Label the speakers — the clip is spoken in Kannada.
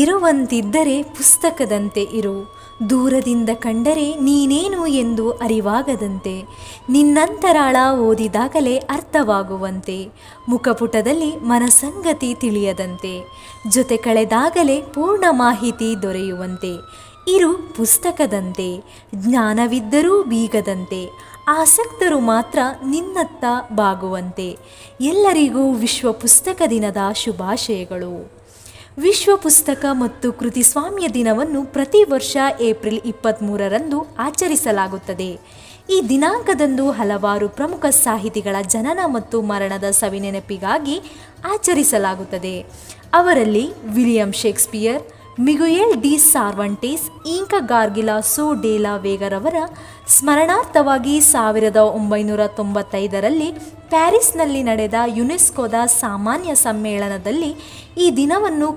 Speaker 1: ಇರುವಂತಿದ್ದರೆ ಪುಸ್ತಕದಂತೆ ಇರು, ದೂರದಿಂದ ಕಂಡರೆ ನೀನೇನು ಎಂದು ಅರಿವಾಗದಂತೆ, ನಿನ್ನಂತರಾಳ ಓದಿದಾಗಲೇ ಅರ್ಥವಾಗುವಂತೆ, ಮುಖಪುಟದಲ್ಲಿ ಮನಸಂಗತಿ ತಿಳಿಯದಂತೆ, ಜೊತೆ ಕಳೆದಾಗಲೇ ಪೂರ್ಣ ಮಾಹಿತಿ ದೊರೆಯುವಂತೆ. ಇರು ಪುಸ್ತಕದಂತೆ, ಜ್ಞಾನವಿದ್ದರೂ ಬೀಗದಂತೆ, ಆಸಕ್ತರು ಮಾತ್ರ ನಿನ್ನತ್ತ ಬಾಗುವಂತೆ. ಎಲ್ಲರಿಗೂ ವಿಶ್ವ ಪುಸ್ತಕ ದಿನದ ಶುಭಾಶಯಗಳು. ವಿಶ್ವ ಪುಸ್ತಕ ಮತ್ತು ಕೃತಿಸ್ವಾಮ್ಯ ದಿನವನ್ನು ಪ್ರತಿ ವರ್ಷ ಏಪ್ರಿಲ್ 23ರಂದು ಆಚರಿಸಲಾಗುತ್ತದೆ. ಈ ದಿನಾಂಕದಂದು ಹಲವಾರು ಪ್ರಮುಖ ಸಾಹಿತಿಗಳ ಜನನ ಮತ್ತು ಮರಣದ ಸವಿನೆನಪಿಗಾಗಿ ಆಚರಿಸಲಾಗುತ್ತದೆ. ಅವರಲ್ಲಿ ವಿಲಿಯಂ ಶೇಕ್ಸ್ಪಿಯರ್, ಮಿಗುಯೆಲ್ ಡಿ ಸಾರ್ವಾಂಟೆಸ್, ಇಂಕಾ ಗಾರ್ಗಿಲಾಸೋ ಡೆ ಲಾ ವೆಗಾರವರ ಸ್ಮರಣಾರ್ಥವಾಗಿ 1995ರಲ್ಲಿ ಪ್ಯಾರಿಸ್ನಲ್ಲಿ ನಡೆದ ಯುನೆಸ್ಕೋದ ಸಾಮಾನ್ಯ ಸಮ್ಮೇಳನದಲ್ಲಿ ಈ ದಿನವನ್ನು